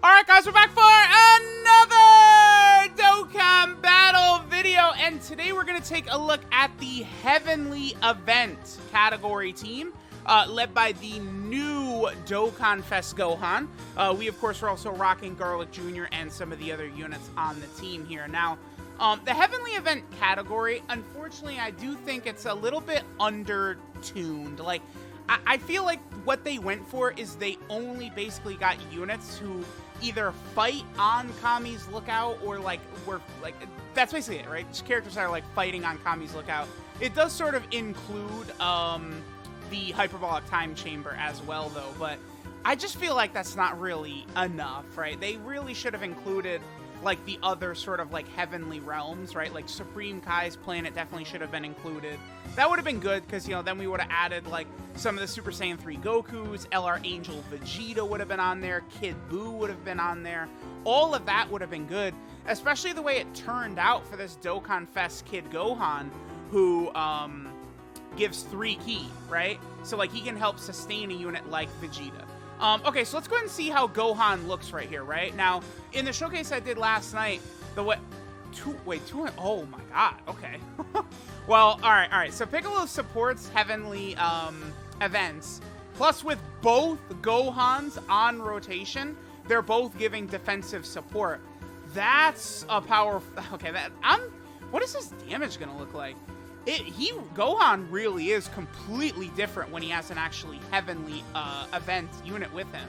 Alright guys, we're back for another Dokkan battle video, and today we're going to take a look at the Heavenly Event category team, led by the new Dokkan Fest Gohan. We of course are also rocking Garlic Jr. and some of the other units on the team here. Now, the Heavenly Event category, unfortunately, I do think it's a little bit under-tuned. Like, I feel like what they went for is they only basically got units who either fight on Kami's Lookout or, like, were, like, that's basically it, right? Just characters that are, like, fighting on Kami's Lookout. It does sort of include, the Hyperbolic Time Chamber as well, though, but I just feel like that's not really enough, right? They really should have included, like, the other sort of, like, heavenly realms, right? Like, Supreme Kai's planet definitely should have been included. That would have been good, because, you know, then we would have added, like, some of the Super Saiyan 3 Gokus, LR Angel Vegeta would have been on there, Kid Buu would have been on there. All of that would have been good, especially the way it turned out for this Dokkan Fest Kid Gohan, who, gives 3 ki, right? So, like, he can help sustain a unit like Vegeta. Okay, so let's go ahead and see how Gohan looks right here, right? Now, in the showcase I did last night, oh my god, okay. Well, alright, so Piccolo supports Heavenly, events, plus with both Gohans on rotation, they're both giving defensive support. That's a powerful, okay, what is his damage gonna look like? Gohan really is completely different when he has an actually Heavenly event unit with him.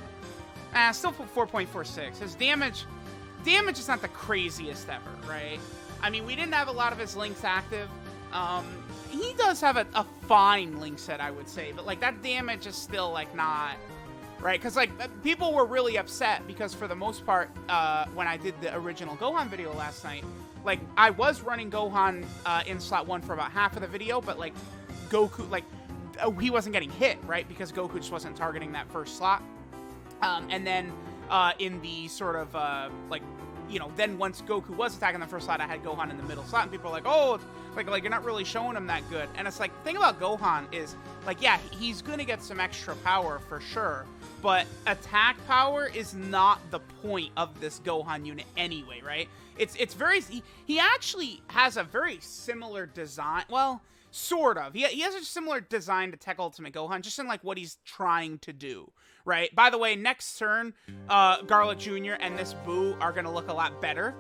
Still 4.46. His damage is not the craziest ever, right? I mean, we didn't have a lot of his links active. He does have a fine link set, I would say, but like that damage is still like not right, because like people were really upset because for the most part, when I did the original Gohan video last night, like, I was running Gohan in slot 1 for about half of the video, but, like, Goku, like, he wasn't getting hit, right? Because Goku just wasn't targeting that first slot. And then in the sort of, like, you know, then once Goku was attacking the first slot, I had Gohan in the middle slot, and people are like, oh, like you're not really showing him that good. And it's like, the thing about Gohan is, like, yeah, he's going to get some extra power for sure, but attack power is not the point of this Gohan unit anyway, right? It's very, he actually has a very similar design, well, sort of. He has a similar design to Tech Ultimate Gohan, just in, like, what he's trying to do, right? By the way, next turn, Garlic Jr. and this Buu are going to look a lot better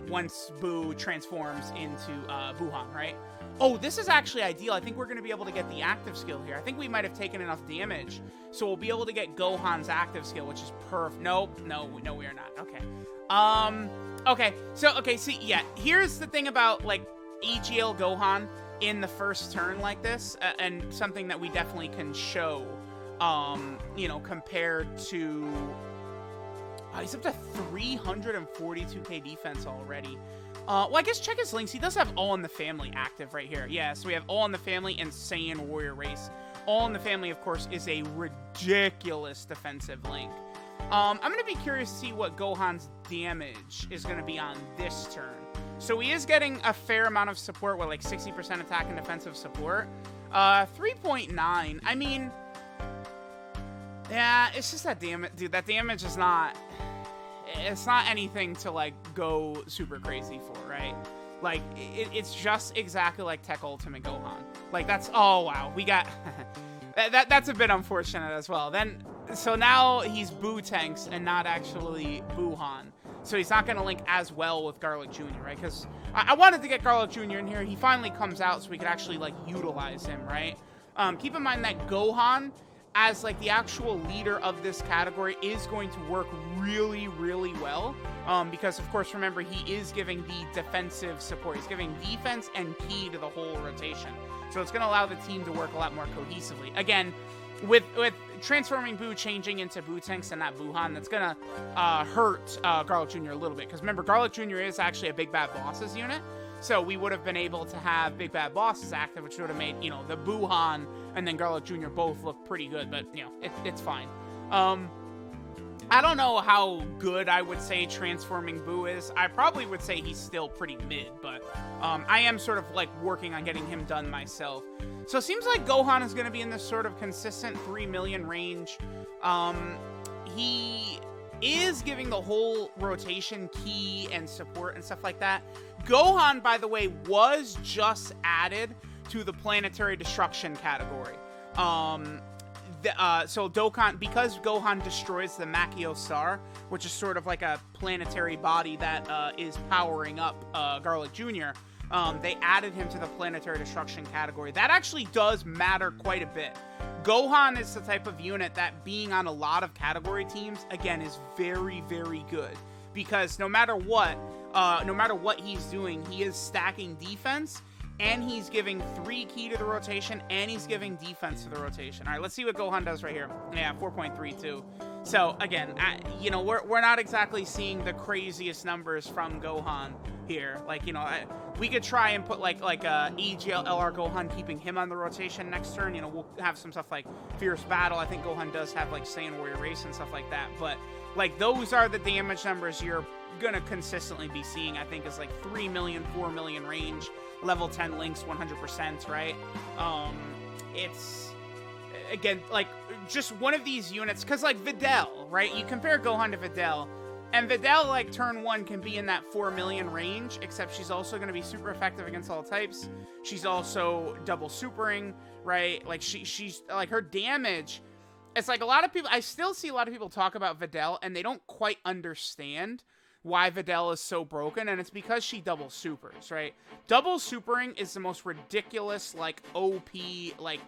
once Buu transforms into Buuhan, right? Oh, this is actually ideal. I think we're going to be able to get the active skill here. I think we might have taken enough damage, so we'll be able to get Gohan's active skill, which is perfect. Nope, no, we are not. Okay. Okay, so, see, yeah, here's the thing about, like, EGL Gohan in the first turn like this, and something that we definitely can show, you know, compared to, he's up to 342k defense already. Well, I guess check his links. He does have All in the Family active right here. Yeah, so we have All in the Family and Saiyan Warrior Race. All in the Family, of course, is a ridiculous defensive link. I'm going to be curious to see what Gohan's damage is going to be on this turn. So he is getting a fair amount of support, with like 60% attack and defensive support. 3.9. I mean, yeah, it's just that damage. Dude, that damage is not, it's not anything to like go super crazy for, right? Like, it's just exactly like Tech Ultimate Gohan. Like, that's, oh wow, we got, that's a bit unfortunate as well. Then, so now he's Buu Tanks and not actually Buuhan. So he's not going to link as well with Garlic Jr., right? Because I wanted to get Garlic Jr. in here. He finally comes out so we could actually, like, utilize him, right? Keep in mind that Gohan, as, like, the actual leader of this category, is going to work really, really well. Because, of course, remember, he is giving the defensive support. He's giving defense and ki to the whole rotation. So it's going to allow the team to work a lot more cohesively. Again, with transforming Buu changing into Buu Tanks and not Buuhan, that's gonna hurt Garlic Jr. a little bit. Because remember, Garlic Jr. is actually a Big Bad Boss's unit, so we would have been able to have Big Bad Bosses active, which would have made, you know, the Buuhan and then Garlic Jr. both look pretty good, but, you know, it's fine. I don't know how good I would say transforming Buu is. I probably would say he's still pretty mid, but I am sort of like working on getting him done myself. So it seems like Gohan is going to be in this sort of consistent 3 million range. He is giving the whole rotation key and support and stuff like that. Gohan, by the way, was just added to the planetary destruction category. So Dokkan, because Gohan destroys the Makio Star, which is sort of like a planetary body that is powering up Garlic Jr., they added him to the planetary destruction category. That actually does matter quite a bit. Gohan is the type of unit that, being on a lot of category teams, again, is very, very good. Because no matter what he's doing, he is stacking defense, and he's giving 3 key to the rotation, and he's giving defense to the rotation. All right, let's see what Gohan does right here. Yeah, 4.32. So, again, you know, we're not exactly seeing the craziest numbers from Gohan here. Like, you know, we could try and put, like EGL LR Gohan, keeping him on the rotation next turn. You know, we'll have some stuff like Fierce Battle. I think Gohan does have, like, Saiyan Warrior Race and stuff like that. But, like, those are the damage numbers you're gonna consistently be seeing. I think is like 3 million, 4 million range, level 10 links 100%, right? It's, again, like, just one of these units, because, like, Videl, right? You compare Gohan to Videl, and Videl, like, turn 1 can be in that 4 million range, except she's also going to be super effective against all types. She's also double supering, right? Like, she's, like, her damage, it's like a lot of people, I still see a lot of people talk about Videl, and they don't quite understand why Videl is so broken, and it's because she double supers, right? Double supering is the most ridiculous, like, OP, like,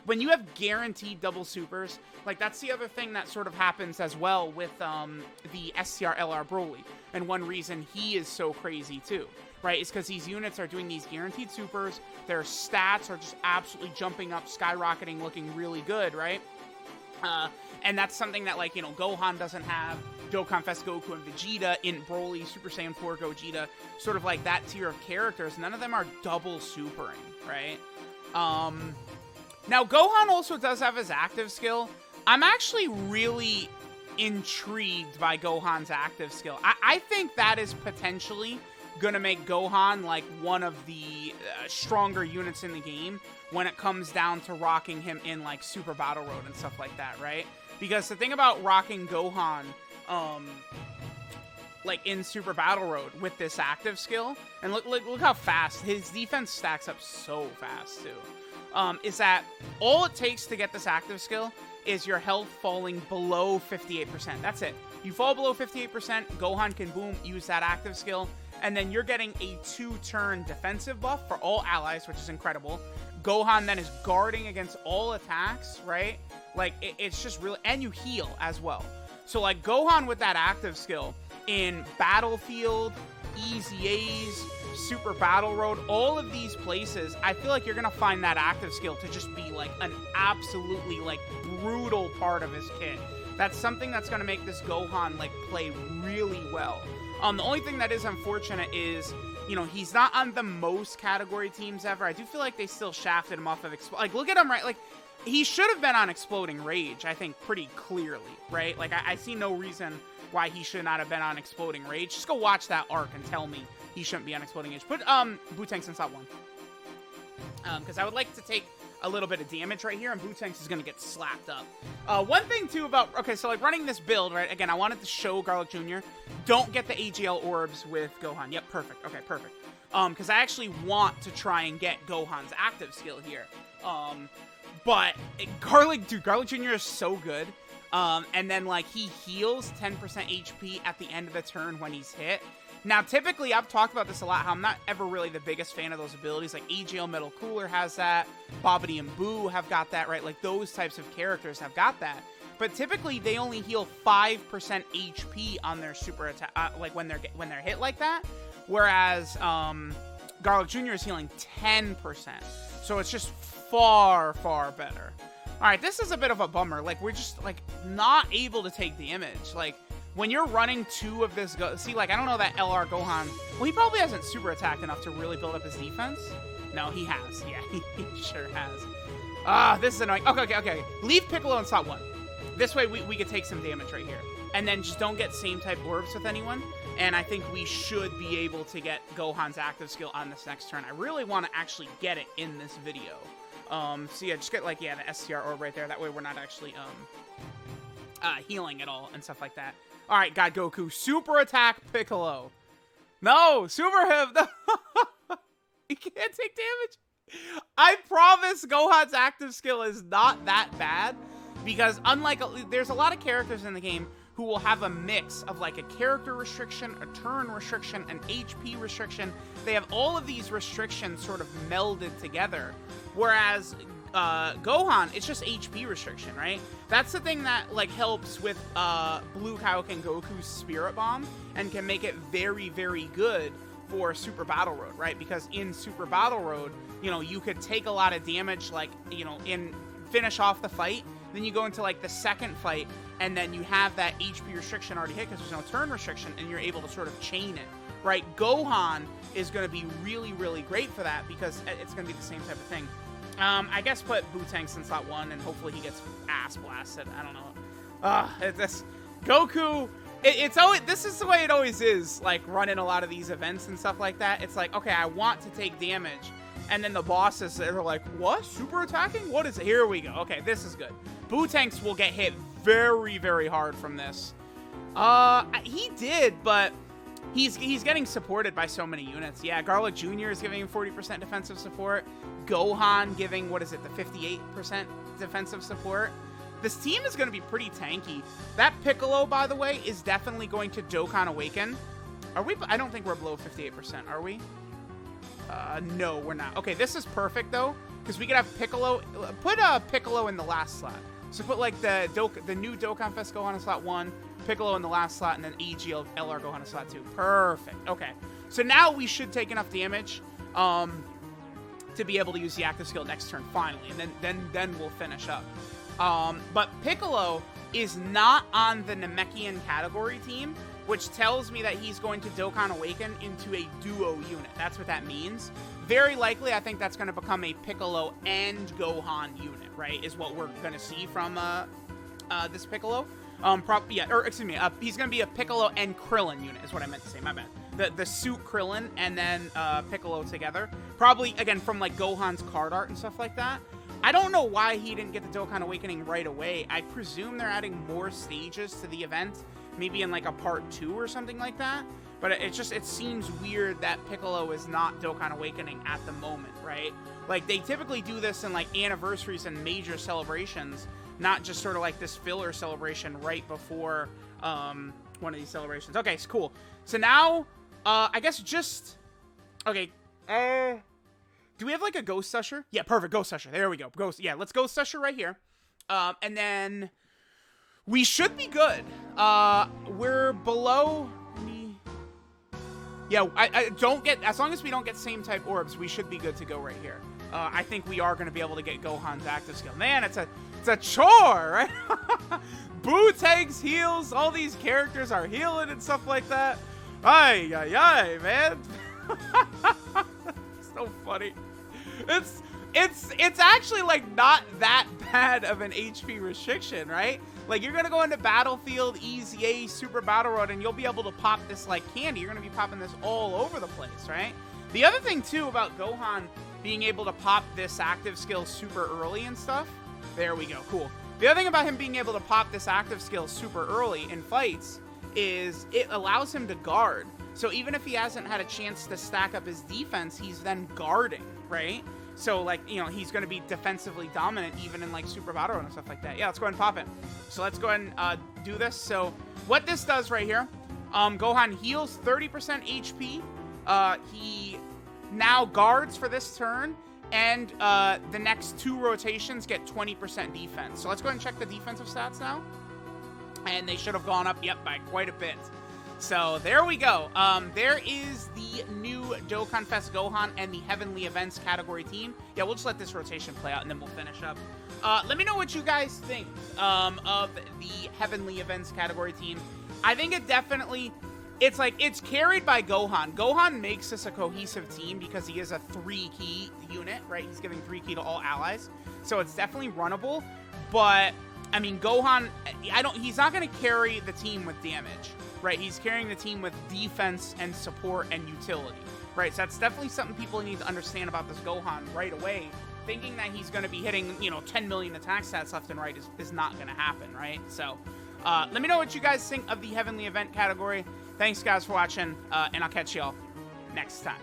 when you have guaranteed double supers, like, that's the other thing that sort of happens as well with the STR LR Broly, and one reason he is so crazy too, right, is because these units are doing these guaranteed supers, their stats are just absolutely jumping up, skyrocketing, looking really good, right? And that's something that, like, you know, Gohan doesn't have. Dokkan Fest Goku and Vegeta in Broly, Super Saiyan 4 Gogeta, sort of like that tier of characters. None of them are double supering, right? Now, Gohan also does have his active skill. I'm actually really intrigued by Gohan's active skill. I think that is potentially going to make Gohan, like, one of the stronger units in the game when it comes down to rocking him in, like, Super Battle Road and stuff like that, right? Because the thing about rocking Gohan, like, in Super Battle Road with this active skill, and look how fast his defense stacks up, so fast too, is that all it takes to get this active skill is your health falling below 58%. That's it. You fall below 58%, Gohan can, boom, use that active skill, and then you're getting a 2-turn defensive buff for all allies, which is incredible. Gohan then is guarding against all attacks, right? Like, it's just really, and you heal as well. So, like, Gohan with that active skill in Battlefield, Easy A's, Super Battle Road, all of these places, I feel like you're going to find that active skill to just be, like, an absolutely, like, brutal part of his kit. That's something that's going to make this Gohan, like, play really well. The only thing that is unfortunate is, you know, he's not on the most category teams ever. I do feel like they still shafted him off of, like, look at him, right? Like, he should have been on Exploding Rage, I think, pretty clearly, right? Like, I see no reason why he should not have been on Exploding Rage. Just go watch that arc and tell me he shouldn't be on Exploding Rage. Put Bootanks in slot 1. Because I would like to take a little bit of damage right here, and Bootanks is going to get slapped up. One thing, too, about... Okay, so, like, running this build, right? Again, I wanted to show Garlic Jr. Don't get the AGL orbs with Gohan. Yep, perfect. Okay, perfect. Because I actually want to try and get Gohan's active skill here. But Garlic Jr. is so good. And then, like, he heals 10% HP at the end of the turn when he's hit. Now, typically, I've talked about this a lot, how I'm not ever really the biggest fan of those abilities. Like, AGL Metal Cooler has that. Bobbity and Boo have got that, right? Like, those types of characters have got that. But typically, they only heal 5% HP on their super attack, like, when they're hit like that. Whereas, Garlic Jr. is healing 10%. So it's just far, far better. Alright, this is a bit of a bummer. Like, we're just, like, not able to take damage. Like, when you're running 2 of this... See, like, I don't know that LR Gohan... Well, he probably hasn't super attacked enough to really build up his defense. No, he has. Yeah, he sure has. This is annoying. Okay. Leave Piccolo in slot 1. This way, we could take some damage right here. And then just don't get same type orbs with anyone. And I think we should be able to get Gohan's active skill on this next turn. I really want to actually get it in this video. So yeah, just get, like, yeah, the STR orb right there. That way we're not actually, healing at all and stuff like that. All right, God Goku, super attack Piccolo. No, super him. No. He can't take damage. I promise Gohan's active skill is not that bad because there's a lot of characters in the game who will have a mix of like a character restriction, a turn restriction, an HP restriction. They have all of these restrictions sort of melded together. Whereas Gohan, it's just HP restriction, right? That's the thing that like helps with Blue Kaioken Goku's Spirit Bomb and can make it very, very good for Super Battle Road, right? Because in Super Battle Road, you know, you could take a lot of damage, like, you know, finish off the fight, then you go into like the second fight, and then you have that HP restriction already hit because there's no turn restriction, and you're able to sort of chain it, right? Gohan is going to be really, really great for that because it's going to be the same type of thing. I guess put Bootanks in slot 1, and hopefully he gets ass blasted. I don't know. Goku. It's always, this is the way it always is, like, running a lot of these events and stuff like that. It's like, okay, I want to take damage, and then the bosses, they're like, what? Super attacking? What is it? Here we go. Okay, this is good. Bootanks will get hit very, very hard from this. He did, but he's getting supported by so many units. Yeah, Garlic Jr. is giving him 40% defensive support. Gohan giving, what is it, the 58% defensive support. This team is going to be pretty tanky. That Piccolo, by the way, is definitely going to Dokkan Awaken. Are we? I don't think we're below 58%, are we? No, we're not. Okay, this is perfect, though, because we could have Piccolo. Put Piccolo in the last slot. So put, like, the new Dokkan Fest Gohan in slot 1, Piccolo in the last slot, and then AGL LR Gohan in slot 2. Perfect. Okay. So now we should take enough damage to be able to use the active skill next turn, finally, and then we'll finish up. But Piccolo is not on the Namekian category team, which tells me that he's going to Dokkan Awaken into a duo unit. That's what that means. Very likely, I think that's going to become a Piccolo and Gohan unit, right, is what we're going to see from this Piccolo. He's going to be a Piccolo and Krillin unit, is what I meant to say, my bad. The suit Krillin and then Piccolo together. Probably, again, from, like, Gohan's card art and stuff like that. I don't know why he didn't get the Dokkan Awakening right away. I presume they're adding more stages to the event, maybe in like a part 2 or something like that. But it seems weird that Piccolo is not Dokkan Awakening at the moment, right? Like, they typically do this in like anniversaries and major celebrations, not just sort of like this filler celebration right before one of these celebrations. Okay, so cool. So now, I guess just, okay, do we have, like, a Ghost Usher? Yeah, perfect. Ghost Usher. There we go. Yeah, let's Ghost Usher right here. And then we should be good. We're below me. Yeah, I don't get... As long as we don't get same type orbs, we should be good to go right here. I think we are going to be able to get Gohan's active skill. Man, it's a chore, right? Bootanks heals. All these characters are healing and stuff like that. Ay, man. So funny. It's actually like not that bad of an HP restriction, right? Like, you're gonna go into Battlefield, EZA, Super Battle Road, and you'll be able to pop this like candy. You're gonna be popping this all over the place, right? The other thing too about Gohan being able to pop this active skill super early and stuff. There we go, cool. The other thing about him being able to pop this active skill super early in fights is it allows him to guard. So even if he hasn't had a chance to stack up his defense, he's then guarding, right? So, like, you know, he's going to be defensively dominant even in, like, Super Battle Road and stuff like that. Yeah, let's go ahead and pop it. So let's go ahead and do this. So what this does right here, Gohan heals 30% HP. He now guards for this turn, and the next 2 rotations get 20% defense. So let's go ahead and check the defensive stats now. And they should have gone up, yep, by quite a bit. So there we go. There is the new Dokkan Fest Gohan and the Heavenly Events category team. Yeah, we'll just let this rotation play out and then we'll finish up. Let me know what you guys think of the Heavenly Events category team. I think it definitely, it's carried by Gohan. Gohan makes this a cohesive team because he is a 3-key unit, right? He's giving 3-key to all allies. So it's definitely runnable, but I mean, Gohan, he's not going to carry the team with damage, right? He's carrying the team with defense and support and utility, right? So that's definitely something people need to understand about this Gohan right away. Thinking that he's going to be hitting, 10 million attack stats left and right is not going to happen, right? So, Let me know what you guys think of the Heavenly Event category. Thanks, guys, for watching, and I'll catch y'all next time.